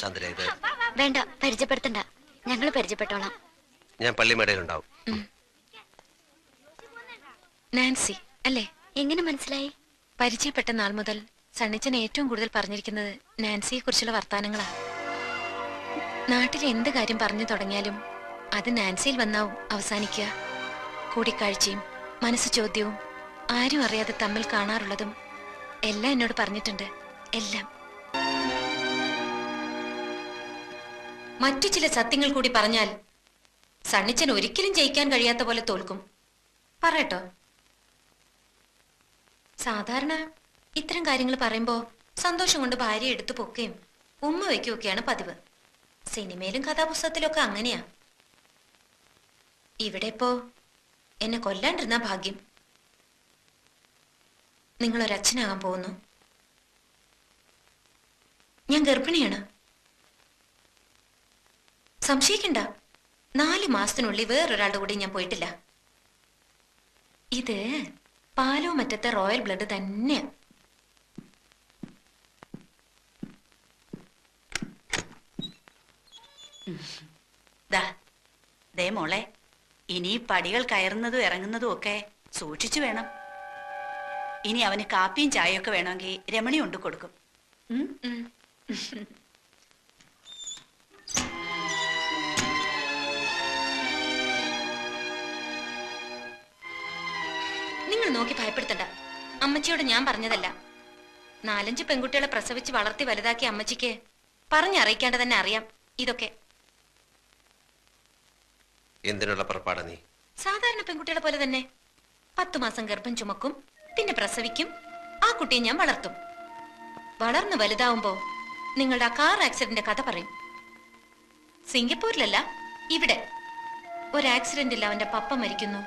ചന്ദ്ര ഇത്? വേണ്ട, പരിചയപ്പെടുത്തണ്ട, ഞങ്ങൾ പരിചയപ്പെട്ടോളാം. ഞാൻ പള്ളിമേടയിലുണ്ടാവും. നാൻസി അല്ലേ? എങ്ങനെ മനസ്സിലായി? പരിചയപ്പെട്ട നാൾ മുതൽ സണ്ണിച്ചൻ ഏറ്റവും കൂടുതൽ പറഞ്ഞിരിക്കുന്നത് നാൻസിയെ കുറിച്ചുള്ള വർത്താനങ്ങളാ. നാട്ടിൽ എന്ത് കാര്യം പറഞ്ഞു തുടങ്ങിയാലും അത് നാൻസിയിൽ വന്നാവും അവസാനിക്കുക. കൂടിക്കാഴ്ചയും മനസ്സ് ചോദ്യവും ആരും അറിയാതെ തമ്മിൽ കാണാറുള്ളതും എല്ലാം എന്നോട് പറഞ്ഞിട്ടുണ്ട്. എല്ലാം. മറ്റു ചില സത്യങ്ങൾ കൂടി പറഞ്ഞാൽ സണ്ണിച്ചൻ ഒരിക്കലും ജയിക്കാൻ കഴിയാത്ത പോലെ തോൽക്കും. പറയട്ടോ? സാധാരണ ഇത്തരം കാര്യങ്ങൾ പറയുമ്പോ സന്തോഷം കൊണ്ട് ഭാര്യയെ എടുത്തു പൊക്കുകയും ഉമ്മ വയ്ക്കുകയൊക്കെയാണ് പതിവ്. സിനിമയിലും കഥാപുസ്തകത്തിലൊക്കെ അങ്ങനെയാ. ഇവിടെ ഇപ്പോ എന്നെ കൊല്ലാണ്ടിരുന്ന ഭാഗ്യം. നിങ്ങളൊരച്ഛനാകാൻ പോകുന്നു. ഞാൻ ഗർഭിണിയാണ്. സംശയിക്കണ്ട, 4 മാസത്തിനുള്ളിൽ വേറൊരാളുടെ കൂടെ ഞാൻ പോയിട്ടില്ല. ഇത് പാലോ മറ്റത്തെ റോയൽ ബ്ലഡ് തന്നെയാ. ദേ മോളെ, ഇനി പടികൾ കയറുന്നതും ഇറങ്ങുന്നതും ഒക്കെ സൂക്ഷിച്ചു വേണം. ഇനി അവന് കാപ്പിയും ചായയൊക്കെ വേണമെങ്കിൽ രമണി കൊണ്ട് കൊടുക്കും. നിങ്ങൾ നോക്കി ഭയപ്പെടുത്തണ്ട. അമ്മച്ചിയോട് ഞാൻ പറഞ്ഞതല്ല. 4-5 പെൺകുട്ടികളെ പ്രസവിച്ച് വളർത്തി വലുതാക്കിയ അമ്മച്ചിക്ക് പറഞ്ഞറിയിക്കാണ്ട് തന്നെ അറിയാം ഇതൊക്കെ. എന്തിനുള്ള പുറപ്പാടാ നീ? സാധാരണ പെൺകുട്ടികളെ പോലെ തന്നെ 10 മാസം ഗർഭം ചുമക്കും, പിന്നെ പ്രസവിക്കും, ആ കുട്ടിയെ ഞാൻ വളർത്തും. വളർന്ന് വലുതാവുമ്പോ നിങ്ങളുടെ ആ കാർ ആക്സിഡന്റ് കഥ പറയും. സിംഗപ്പൂരിലല്ല, ഇവിടെ ഒരു ആക്സിഡന്റിൽ അവന്റെ പപ്പ മരിക്കുന്നു.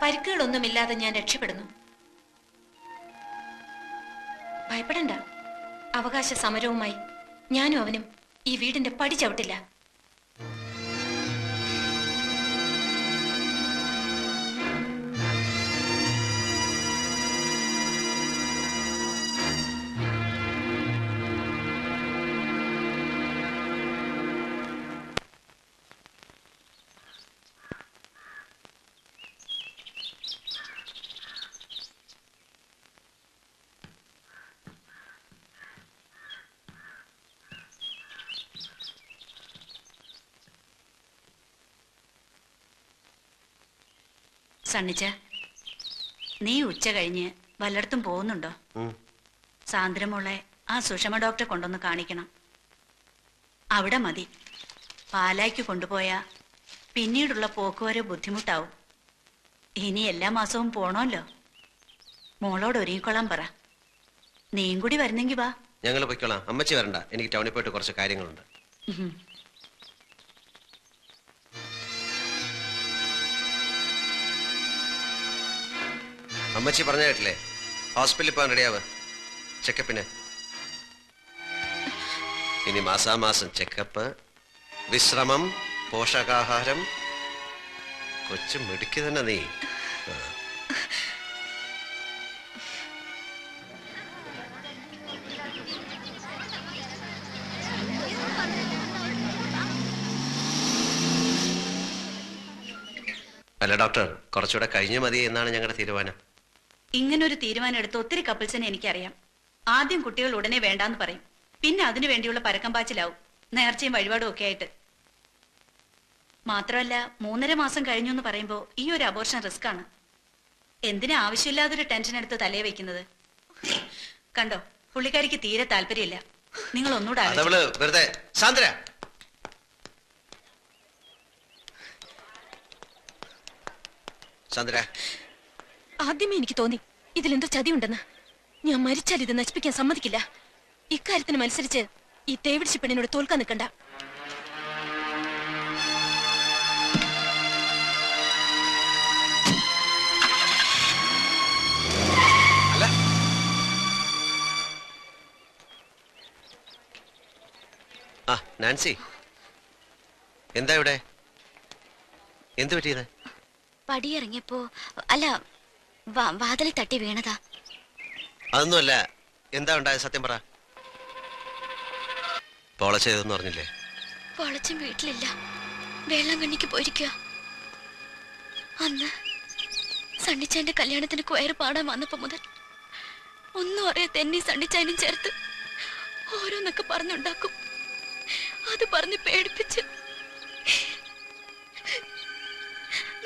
പരിക്കുകളൊന്നുമില്ലാതെ ഞാൻ രക്ഷപ്പെടുന്നു. ഭയപ്പെടണ്ട. അവകാശ സമരവുമായി ഞാനും അവനും ഈ വീടിന്റെ പടി ചവിട്ടില്ല. സണ്ണിച്ച, നീ ഉച്ച കഴിഞ്ഞ് വല്ലയിടത്തും പോകുന്നുണ്ടോ? സാന്ദ്രമോളെ ആ സുഷമ ഡോക്ടറെ കൊണ്ടൊന്ന് കാണിക്കണം. അവിടെ മതി. പാലായ്ക്ക് കൊണ്ടുപോയാ പിന്നീടുള്ള പോക്കുവരെ ബുദ്ധിമുട്ടാവും. ഇനി എല്ലാ മാസവും പോണല്ലോ. മോളോട് ഒരുങ്ങിക്കൊള്ളാൻ പറ. നീയും കൂടി വരുന്നെങ്കി വാ. ഞങ്ങൾ പൊയ്ക്കോളാം. അമ്മച്ചി വരണ്ട, എനിക്ക് ടൗണിൽ പോയിട്ട് കുറച്ച് കാര്യങ്ങളുണ്ട്. അമ്മച്ചി പറഞ്ഞ കേട്ടില്ലേ? ഹോസ്പിറ്റലിൽ പോകാൻ റെഡിയാവ്. ചെക്കപ്പിന് ഇനി മാസാമാസം ചെക്കപ്പ്, വിശ്രമം, പോഷകാഹാരം. കൊച്ചു മിടുക്കി തന്നെ നീ. അല്ല ഡോക്ടർ, കുറച്ചുകൂടെ കഴിഞ്ഞു മതി എന്നാണ് ഞങ്ങളുടെ തീരുമാനം. ഇങ്ങനൊരു തീരുമാനം എടുത്ത് ഒത്തിരി കപ്പിൾസിനെ എനിക്കറിയാം. ആദ്യം കുട്ടികൾ ഉടനെ വേണ്ടാന്ന് പറയും, പിന്നെ അതിനു വേണ്ടിയുള്ള പരക്കം പാച്ചിലാവും, നേർച്ചയും വഴിപാടും ഒക്കെ ആയിട്ട്. മാത്രമല്ല 3.5 മാസം കഴിഞ്ഞു എന്ന് പറയുമ്പോ ഈ ഒരു അബോർഷൻ റിസ്ക് ആണ്. എന്തിനാ ആവശ്യമില്ലാതൊരു ടെൻഷൻ എടുത്ത് തലയെ വെക്കുന്നത്? കണ്ടോ, പുള്ളിക്കാരിക്ക് തീരെ താല്പര്യമില്ല. നിങ്ങൾ ഒന്നുകൂടെ വെറുതെ. സാന്ദ്ര, സാന്ദ്ര, ആദ്യമേ എനിക്ക് തോന്നി ഇതിലെന്തോ ചതിയുണ്ടെന്ന്. ഞാൻ മരിച്ചാൽ ഇത് നശിപ്പിക്കാൻ സമ്മതിക്കില്ല. ഇക്കാര്യത്തിന് മത്സരിച്ച് ഈ തേവിടിച്ച് പെണ്ണിനോട് തോൽക്കാൻ നിൽക്കണ്ട. നാൻസി, എന്താ ഇവിടെ? എന്ത് പറ്റിയത്? പടിയിറങ്ങിയപ്പോ അല്ല, വാതിലിൽ തട്ടി വീണതാ. അതൊന്നുമല്ല. എന്താ ഉണ്ടായത്? സത്യം പറ. പോള ചെയ്തെന്ന് പറഞ്ഞില്ലേ? പൊളച്ചും വീട്ടിലില്ല, വെള്ളം കണ്ണിക്ക് പോയിരിക്കുക. അന്ന് സണ്ണിച്ചാന്റെ കല്യാണത്തിന് കൊയറ് പാടാൻ വന്നപ്പോ മുതൽ ഒന്നും അറിയാത്ത എന്നെ സണ്ണിച്ചാനും ചേർത്ത് ഓരോന്നൊക്കെ പറഞ്ഞുണ്ടാക്കും. അത് പറഞ്ഞ് പേടിപ്പിച്ച്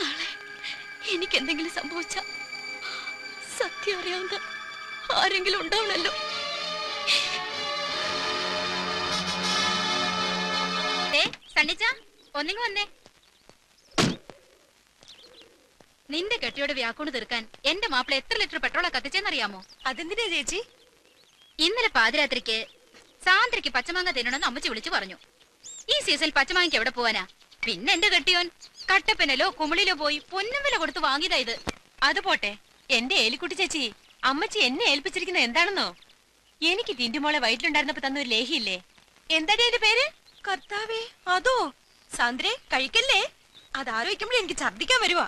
നാളെ എനിക്കെന്തെങ്കിലും സംഭവിച്ച സത്യം അറിയാവുന്ന ആരെങ്കിലും ഉണ്ടാവണല്ലോ. ഒന്നിങ്ങ് വന്നേ. നിന്റെ കെട്ടിയോട് വ്യാക്കൂണ് തീർക്കാൻ എന്റെ മാപ്പിള എത്ര ലിറ്റർ പെട്രോളാ കത്തിച്ചെന്നറിയാമോ? അതെന്തിനാ ചേച്ചി? ഇന്നലെ പാതിരാത്രിക്ക് സാന്ദ്രയ്ക്ക് പച്ചമാങ്ങ തിന്നണമെന്ന് അമ്മച്ചി വിളിച്ചു പറഞ്ഞു. ഈ സീസണിൽ പച്ചമാങ്ങയ്ക്ക് എവിടെ പോവാനാ? പിന്നെ എന്റെ കെട്ടിയോൻ കട്ടപ്പനലോ കുമിളിലോ പോയി പൊന്നും വില കൊടുത്ത് വാങ്ങിയതാ ഇത്. അത് പോട്ടെ, എന്റെ ഏലിക്കുട്ടി ചേച്ചി, അമ്മച്ചി എന്നെ ഏൽപ്പിച്ചിരിക്കുന്നത് എന്താണെന്നോ? എനിക്ക് ടിന്റുമോളെ വയറ്റിലുണ്ടായിരുന്നപ്പോ തന്നൊരു ലേഹിയില്ലേ, എന്താടി എന്റെ പേര്? കർത്താവേ, അതോ? സാന്ദ്രേ, കഴിക്കല്ലേ, അത് ആലോചിക്കുമ്പോഴേ എനിക്ക് ഛർദിക്കാൻ വരുവാ.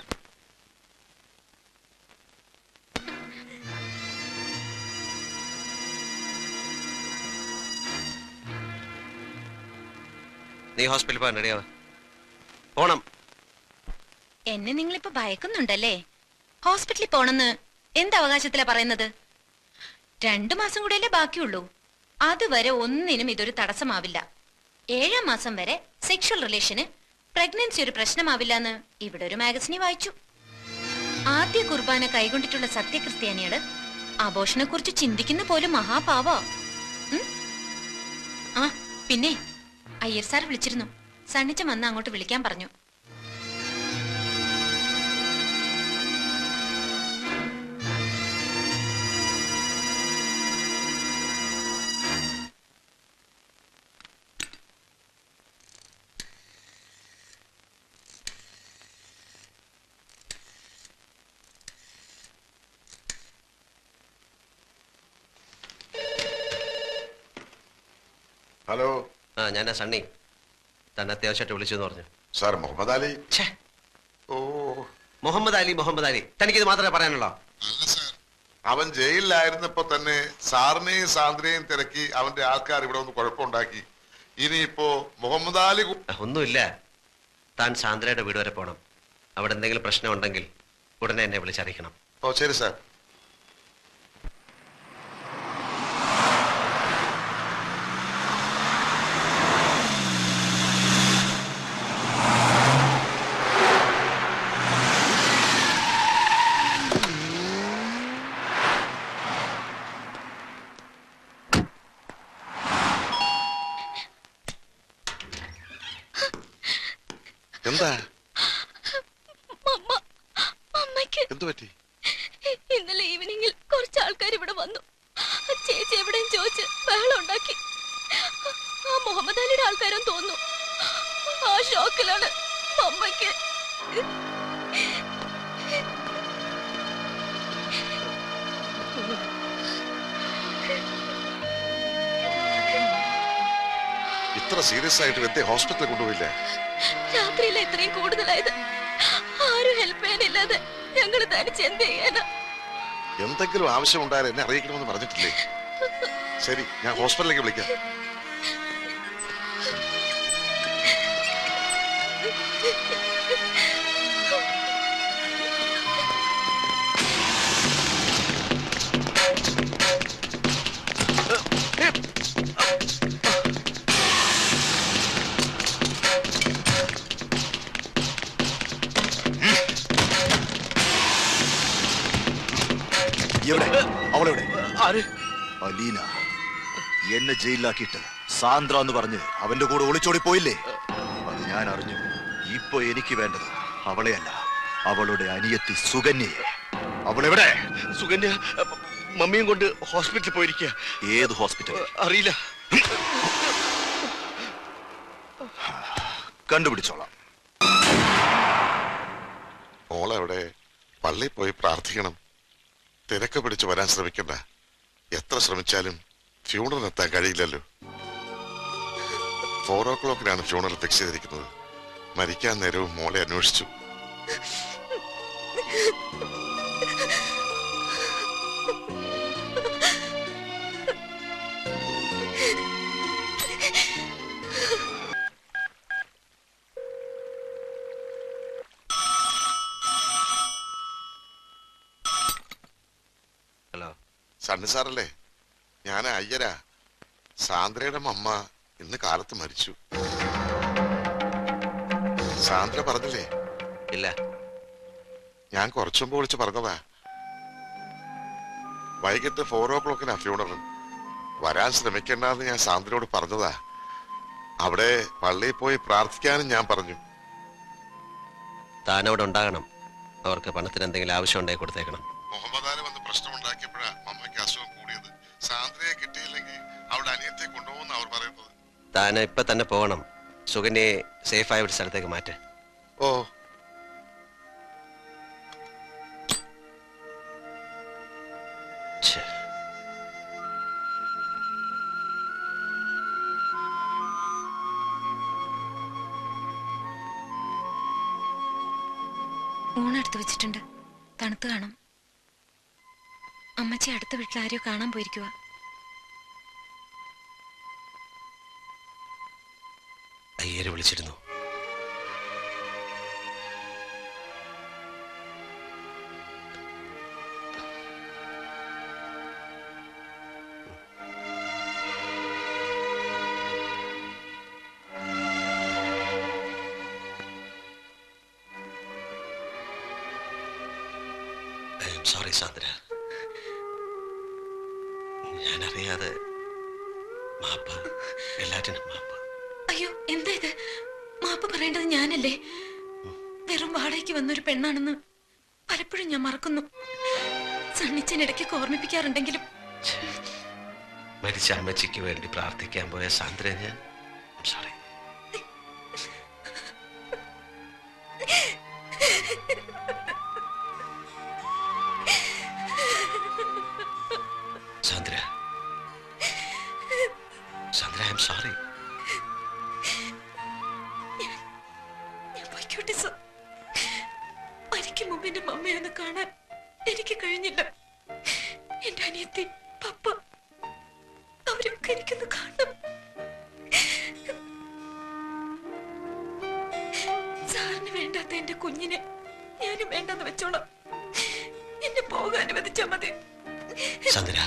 നീ ഹോസ്പിറ്റലിൽ പോകാൻ റെഡിയാവാ. പോണം. എന്നെ നിങ്ങളിപ്പോ ഭയക്കുന്നുണ്ടല്ലേ? ഹോസ്പിറ്റലിൽ പോണെന്ന് എന്ത് അവകാശത്തിലാ പറയുന്നത്? 2 മാസം കൂടെയല്ലേ ബാക്കിയുള്ളൂ. അതുവരെ ഒന്നിനും ഇതൊരു തടസ്സമാവില്ല. 7ാം മാസം വരെ സെക്ഷൽ റിലേഷന് പ്രഗ്നൻസി ഒരു പ്രശ്നമാവില്ല എന്ന് ഇവിടെ ഒരു മാഗസിനിൽ വായിച്ചു. ആദ്യ കുർബാന കൈകൊണ്ടിട്ടുള്ള സത്യക്രിസ്ത്യാനികള് അബോഷനെ കുറിച്ച് ചിന്തിക്കുന്ന പോലും മഹാപാവാ. ആ പിന്നെ അയ്യർ സാർ വിളിച്ചിരുന്നു. സണ്ണിച്ചൻ വന്ന് അങ്ങോട്ട് വിളിക്കാൻ പറഞ്ഞു. ഹലോ. ആ, ഞാനാ സണ്ണി. തന്നെ അത്യാവശ്യമായിട്ട് വിളിച്ചു പറഞ്ഞു. സാർ മുഹമ്മദ് അലി. ഓ, മുഹമ്മദ് അലി. തനിക്കിത് മാത്രമേ പറയാനുള്ളോ? അവൻ ജയിലിലായിരുന്നപ്പോ തന്നെ സാറിനെയും സാന്ദ്രയെയും തിരക്കി അവന്റെ ആൾക്കാർ ഇവിടെ ഒന്ന് കുഴപ്പമുണ്ടാക്കി. ഇനിയിപ്പോ മുഹമ്മദ് അലി ഒന്നുമില്ല. താൻ സാന്ദ്രയുടെ വീട് വരെ പോണം. അവിടെ എന്തെങ്കിലും പ്രശ്നം ഉണ്ടെങ്കിൽ ഉടനെ എന്നെ വിളിച്ചറിയിക്കണം. ഓ ശരി സാർ. എന്താ? എന്തു പറ്റി? ഇന്നലെ ഈവനിങ്ങിൽ കുറച്ച് ആൾക്കാർ ഇവിടെ വന്നു. ചേച്ചി എവിടെയും ചോദിച്ച് ബഹളം ഉണ്ടാക്കി. ആ മുഹമ്മദ് അലിയുടെ ആൾക്കാരും തോന്നുന്നു. ആ ഷോക്കിലാണ് അമ്മയ്ക്ക്. ഇത്ര സീരിയസ് ആയിട്ട് എന്തേ ഹോസ്പിറ്റലിൽ കൊണ്ടുപോയില്ലേ? രാത്രിയിലെ ഇത്രയും കൂടുതലായത്. ആരും ഹെൽപ്പ് ചെയ്യാനില്ലാതെ ഞങ്ങൾ തനിച്ച് എന്ത് ചെയ്യാനാ? എന്തെങ്കിലും ആവശ്യമുണ്ടായാലും എന്നെ അറിയിക്കണമെന്ന് പറഞ്ഞിട്ടില്ലേ? ശരി, ഞാൻ ഹോസ്പിറ്റലിലേക്ക് വിളിക്കാം. അലീന എന്നെ ജയിലിലാക്കിയിട്ട് സാന്ദ്ര എന്ന് പറഞ്ഞ് അവന്റെ കൂടെ ഒളിച്ചോടി പോയില്ലേ? അത് ഞാൻ അറിഞ്ഞു. ഇപ്പൊ എനിക്ക് വേണ്ടത് അവളെയല്ല, അവളുടെ അനിയത്തി സുകന്യയെ. അവളെവിടെ? സുകന്യ മമ്മിയും കൊണ്ട് ഹോസ്പിറ്റലിൽ പോയിരിക്കുക. ഏത് ഹോസ്പിറ്റൽ? അറിയില്ല. കണ്ടുപിടിച്ചോളാം. മോളെവിടെ? പള്ളിയിൽ പോയി പ്രാർത്ഥിക്കണം. തിരക്ക് പിടിച്ച് വരാൻ ശ്രമിക്കണ്ട. എത്ര ശ്രമിച്ചാലും ഫ്യൂണറൽ എത്താൻ കഴിയില്ലല്ലോ. 4 o'clock ഫ്യൂണറൽ ഫിക്സ് ചെയ്തിരിക്കുന്നത്. മരിക്കാൻ നേരവും മോളെ അന്വേഷിച്ചു. സണ്ണി സാറല്ലേ? ഞാൻ അയ്യരാ. സാന്ദ്രയുടെ അമ്മ ഇന്ന് കാലത്ത് മരിച്ചു. സാന്ദ്ര പറഞ്ഞില്ലേ? ഇല്ല. ഞാൻ കുറച്ചു മുമ്പ് വിളിച്ച് പറഞ്ഞതാ. വൈകിട്ട് 4 o'clock ഫ്യൂണറൽ. വരാൻ ശ്രമിക്കേണ്ടെന്ന് ഞാൻ സാന്ദ്രയോട് പറഞ്ഞതാ. അവിടെ പള്ളിയിൽ പോയി പ്രാർത്ഥിക്കാനും ഞാൻ പറഞ്ഞു. താനവിടെ ഉണ്ടാകണം. അവർക്ക് പണത്തിന് എന്തെങ്കിലും ആവശ്യം ഉണ്ടെങ്കിൽ കൊടുത്തേക്കണം. മുഹമ്മദ് ആല് വന്ന് പ്രശ്നം ഉണ്ടാക്കിയപ്പോഴാ അമ്മയ്ക്ക് അസുഖം കൂടിയത്. സാന്ദ്രയെ കിട്ടിയില്ലെങ്കിൽ അവിടെ അനിയത്തെ കൊണ്ടുപോകുന്ന അവർ പറയുന്നത്. താൻ ഇപ്പൊ തന്നെ പോകണം. സുകന്യെ സേഫായ ഒരു സ്ഥലത്തേക്ക് മാറ്റ്. ഓ, ഛെ. ഊണെടുത്ത് വെച്ചിട്ടുണ്ട്. തണുത്ത് കാണും. അമ്മച്ചി അടുത്ത വീട്ടിൽ ആരെയോ കാണാൻ പോയിരിക്കുക. അയ്യര് വിളിച്ചിരുന്നു. സോറി സാന്ദ്ര, ഞാനറിയാതെ. മാപ്പ്, എല്ലാറ്റിനും മാപ്പ്. അയ്യോ, എന്താ ഇത്? മാപ്പ് പറയേണ്ടത് ഞാനല്ലേ? വെറും വാടകയ്ക്ക് വന്നൊരു പെണ്ണാണെന്ന് പലപ്പോഴും ഞാൻ മറക്കുന്നു. സണ്ണിച്ചൻ ഇടയ്ക്കൊക്കെ ഓർമ്മിപ്പിക്കാറുണ്ടെങ്കിലും. മരിച്ച അമ്മച്ചിക്ക് വേണ്ടി പ്രാർത്ഥിക്കാൻ പോയ സാന്ദ്ര ഞാൻ. Sorry. Sandra, Sandra, I am sorry. ഞാൻ പോയിക്കോട്ടെ സർ. മരിക്കും മുമ്പ് എന്റെ മമ്മയൊന്ന് കാണാൻ എനിക്ക് കഴിഞ്ഞില്ല. എന്റെ അനിയത്തി, പപ്പ, അവരൊക്കെ എനിക്കൊന്ന് കാണണം. സാറിന് വേണ്ടാത്ത എന്റെ കുഞ്ഞിനെ ഞാനും വേണ്ടെന്ന് വെച്ചോളാം. എന്നെ പോകാൻ അനുവദിച്ചാ മതി. സാന്ദ്ര,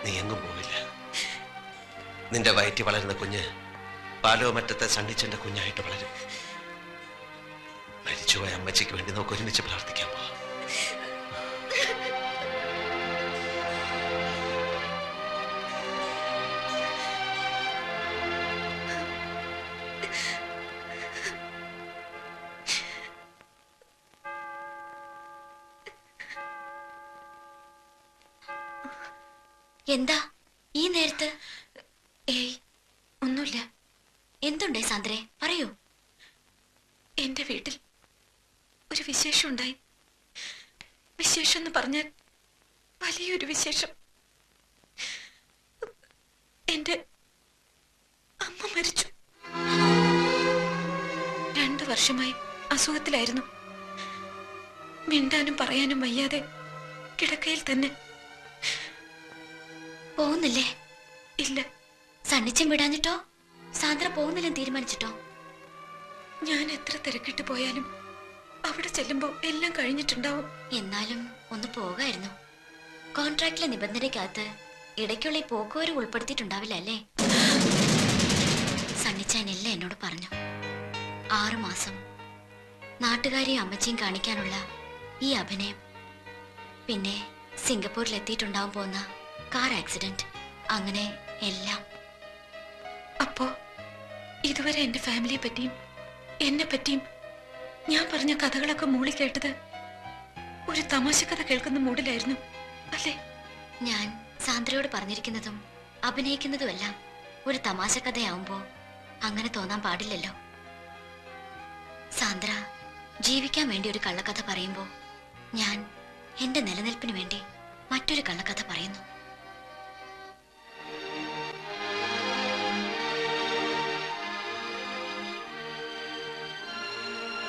നീ എങ്ങും പോവില്ല. നിന്റെ വയറ്റി വളരുന്ന കുഞ്ഞ് പാലോമറ്റത്തെ സണ്ണിച്ചന്റെ കുഞ്ഞായിട്ട് വളരും. മരിച്ചുപോയ അമ്മച്ചിക്ക് വേണ്ടി നമുക്ക് ഒരുമിച്ച് പ്രാർത്ഥിക്കാൻ പോവാം. എന്താ ഈ നേരത്ത്? ഏയ്, ഒന്നുമില്ല. എന്തുണ്ടേ സാന്ദ്രേ, പറയൂ. എന്റെ വീട്ടിൽ ഒരു വിശേഷം ഉണ്ടായി. വിശേഷം എന്ന് പറഞ്ഞാൽ വലിയൊരു വിശേഷം. എന്റെ അമ്മ മരിച്ചു. 2 വർഷമായി അസുഖത്തിലായിരുന്നു. മിണ്ടാനും പറയാനും വയ്യാതെ കിടക്കയിൽ തന്നെ. പോകുന്നില്ലേ? ഇല്ല. സണ്ണിച്ചൻ വിടാഞ്ഞിട്ടോ? സാന്ദ്ര പോകുന്നില്ലെന്ന് തീരുമാനിച്ചിട്ടോ? ഞാൻ എത്ര തിരക്കിട്ട് പോയാലും അവിടെ ചെല്ലുമ്പോ എല്ലാം കഴിഞ്ഞിട്ടുണ്ടാവും. എന്നാലും ഒന്ന് പോകായിരുന്നു. കോൺട്രാക്റ്റിലെ നിബന്ധനയ്ക്കകത്ത് ഇടയ്ക്കുള്ള ഈ പോക്കുവരെ ഉൾപ്പെടുത്തിയിട്ടുണ്ടാവില്ല അല്ലേ? സണ്ണിച്ചാൻ എല്ലാം എന്നോട് പറഞ്ഞു. 6 മാസം നാട്ടുകാരെയും അമ്മച്ചിയും കാണിക്കാനുള്ള ഈ അഭിനയം, പിന്നെ സിംഗപ്പൂരിൽ എത്തിയിട്ടുണ്ടാവാൻ പോകുന്ന കാർ ആക്സിഡന്റ്, അങ്ങനെ എല്ലാം. അപ്പോ ഇതുവരെ എന്റെ ഫാമിലിയെ പറ്റിയും എന്നെ പറ്റിയും ഞാൻ പറഞ്ഞ കഥകളൊക്കെ മൂളി കേട്ടത് ഒരു തമാശ കഥ കേൾക്കുന്ന മൂഡിലായിരുന്നു അല്ലേ? ഞാൻ സാന്ദ്രയോട് പറഞ്ഞിരിക്കുന്നതും അഭിനയിക്കുന്നതുമെല്ലാം ഒരു തമാശ കഥയാവുമ്പോ അങ്ങനെ തോന്നാൻ പാടില്ലല്ലോ. സാന്ദ്ര ജീവിക്കാൻ വേണ്ടി ഒരു കള്ളക്കഥ പറയുമ്പോ ഞാൻ എന്റെ നിലനിൽപ്പിന് വേണ്ടി മറ്റൊരു കള്ളക്കഥ പറയുന്നു.